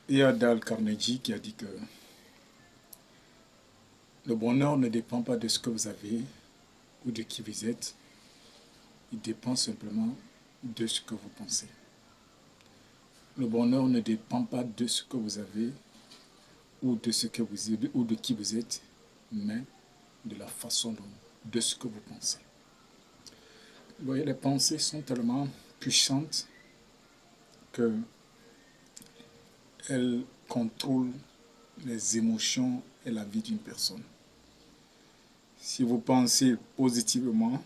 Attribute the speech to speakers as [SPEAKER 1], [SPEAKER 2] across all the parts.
[SPEAKER 1] Il y a Dale Carnegie qui a dit que le bonheur ne dépend pas de ce que vous avez ou de qui vous êtes. Il dépend simplement de ce que vous pensez. Le bonheur ne dépend pas de ce que vous avez ou de ce que vous êtes ou de qui vous êtes, mais de la façon de ce que vous pensez. Vous voyez, les pensées sont tellement puissantes que elles contrôlent les émotions et la vie d'une personne. Si vous pensez positivement,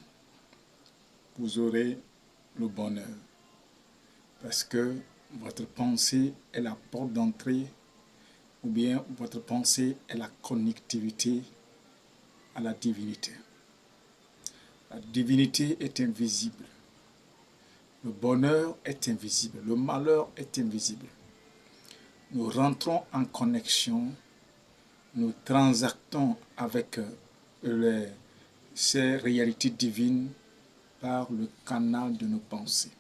[SPEAKER 1] vous aurez le bonheur. Parce que votre pensée est la porte d'entrée, ou bien votre pensée est la connectivité à la divinité. La divinité est invisible. Le bonheur est invisible. Le malheur est invisible. Nous rentrons en connexion, nous transactons avec ces réalités divines par le canal de nos pensées.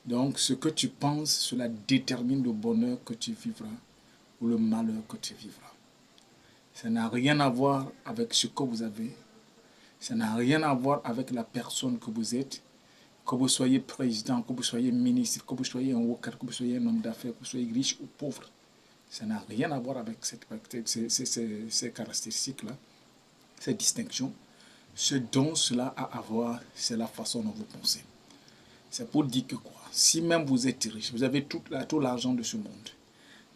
[SPEAKER 1] Donc, ce que tu penses, cela détermine le bonheur que tu vivras ou le malheur que tu vivras. Ça n'a rien à voir avec ce que vous avez. Ça n'a rien à voir avec la personne que vous êtes. Que vous soyez président, que vous soyez ministre, que vous soyez un worker, que vous soyez un homme d'affaires, que vous soyez riche ou pauvre. Ça n'a rien à voir avec ces caractéristiques-là, ces distinctions. Ce dont cela a à voir, c'est la façon dont vous pensez. C'est pour dire que quoi? Si même vous êtes riche, vous avez tout l'argent de ce monde,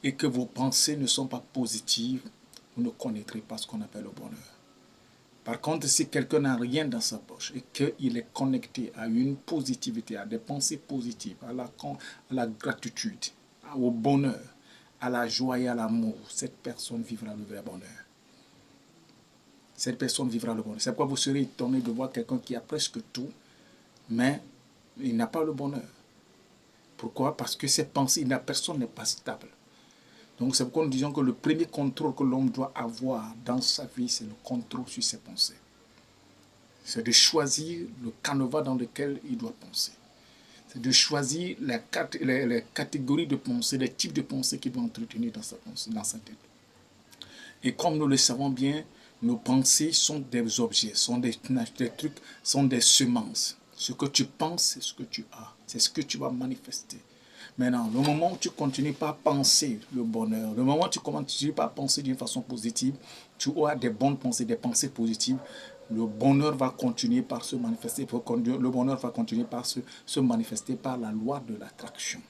[SPEAKER 1] et que vos pensées ne sont pas positives, vous ne connaîtrez pas ce qu'on appelle le bonheur. Par contre, si quelqu'un n'a rien dans sa poche et qu'il est connecté à une positivité, à des pensées positives, à la gratitude, au bonheur, à la joie et à l'amour, cette personne vivra le vrai bonheur. Cette personne vivra le bonheur. C'est pourquoi vous serez étonné de voir quelqu'un qui a presque tout, mais il n'a pas le bonheur. Pourquoi? Parce que ses pensées, la personne n'est pas stable. Donc c'est pourquoi nous disons que le premier contrôle que l'homme doit avoir dans sa vie, c'est le contrôle sur ses pensées. C'est de choisir le canevas dans lequel il doit penser. C'est de choisir les catégories de pensée, les types de pensées qu'il doit entretenir dans sa tête. Et comme nous le savons bien, nos pensées sont des objets, sont des trucs, sont des semences. Ce que tu penses, c'est ce que tu as. C'est ce que tu vas manifester. Maintenant, le moment où tu continues par penser le bonheur, le moment où tu continues par penser d'une façon positive, tu auras des bonnes pensées, des pensées positives, le bonheur va continuer par se manifester. Le bonheur va continuer par se manifester par la loi de l'attraction.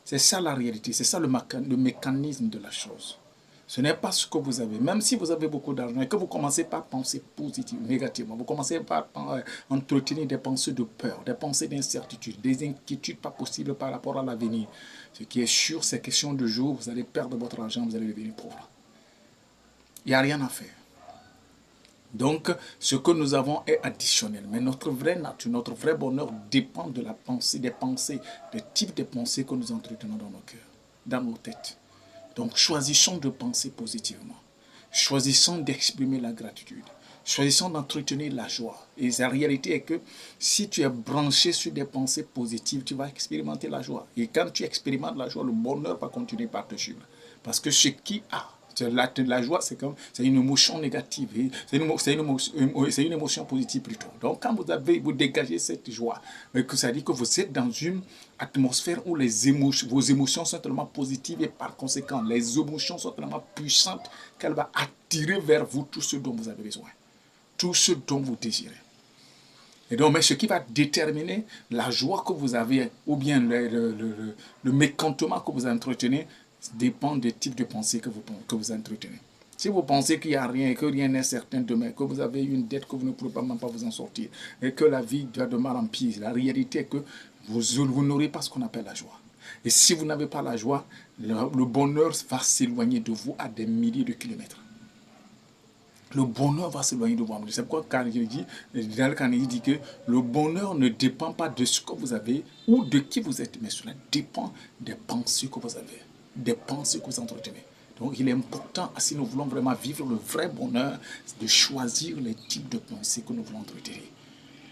[SPEAKER 1] C'est ça la réalité, c'est ça le mécanisme de la chose. Ce n'est pas ce que vous avez. Même si vous avez beaucoup d'argent et que vous commencez par penser positivement, négativement, vous commencez par entretenir des pensées de peur, des pensées d'incertitude, des inquiétudes pas possibles par rapport à l'avenir. Ce qui est sûr, c'est question de jour, vous allez perdre votre argent, vous allez devenir pauvre. Il n'y a rien à faire. Donc, ce que nous avons est additionnel. Mais notre vraie nature, notre vrai bonheur dépend de la pensée, des types de pensées que nous entretenons dans nos cœurs, dans nos têtes. Donc, choisissons de penser positivement. Choisissons d'exprimer la gratitude. Choisissons d'entretenir la joie. Et la réalité est que si tu es branché sur des pensées positives, tu vas expérimenter la joie. Et quand tu expérimentes la joie, le bonheur va continuer par te suivre. Parce que ce qui a, la joie, c'est une émotion négative. C'est une émotion positive plutôt. Donc, quand vous dégagez cette joie, ça dit que vous êtes dans une atmosphère où vos émotions sont tellement positives et par conséquent, les émotions sont tellement puissantes qu'elles vont attirer vers vous tout ce dont vous avez besoin, tout ce dont vous désirez. Et donc, mais ce qui va déterminer la joie que vous avez ou bien le mécontentement que vous entretenez dépend des types de pensées que vous entretenez. Si vous pensez qu'il n'y a rien et que rien n'est certain demain, que vous avez une dette que vous ne pouvez même pas vous en sortir et que la vie doit de mal en pire, la réalité est que vous n'aurez pas ce qu'on appelle la joie. Et si vous n'avez pas la joie, le bonheur va s'éloigner de vous à des milliers de kilomètres. Le bonheur va s'éloigner de vous. C'est pourquoi Carnegie dit que le bonheur ne dépend pas de ce que vous avez ou de qui vous êtes, mais cela dépend des pensées que vous avez, des pensées que vous entretenez. Donc il est important, si nous voulons vraiment vivre le vrai bonheur, de choisir les types de pensées que nous voulons entretenir.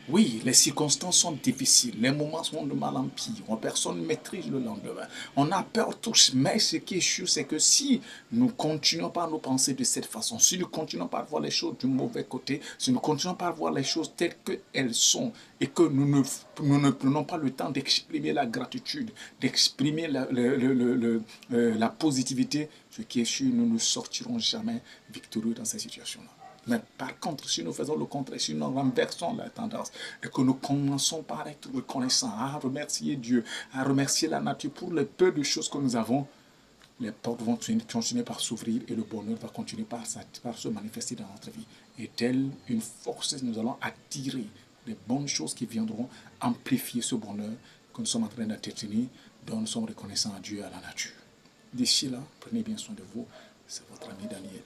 [SPEAKER 1] Oui, les circonstances sont difficiles, les moments sont de mal en pire, personne ne maîtrise le lendemain. On a peur tous, mais ce qui est sûr, c'est que si nous continuons par nous penser de cette façon, si nous continuons par voir les choses du mauvais côté, si nous continuons par voir les choses telles qu'elles sont, et que nous ne prenons pas le temps d'exprimer la gratitude, d'exprimer la positivité, ce qui est sûr, nous ne sortirons jamais victorieux dans cette situation-là. Mais par contre, si nous faisons le contraire, si nous renversons la tendance et que nous commençons par être reconnaissants, à remercier Dieu, à remercier la nature pour le peu de choses que nous avons, les portes vont continuer par s'ouvrir et le bonheur va continuer par se manifester dans notre vie. Et telle une force, nous allons attirer les bonnes choses qui viendront amplifier ce bonheur que nous sommes en train d'atteindre, dont nous sommes reconnaissants à Dieu et à la nature. D'ici là, prenez bien soin de vous. C'est votre ami Daniel.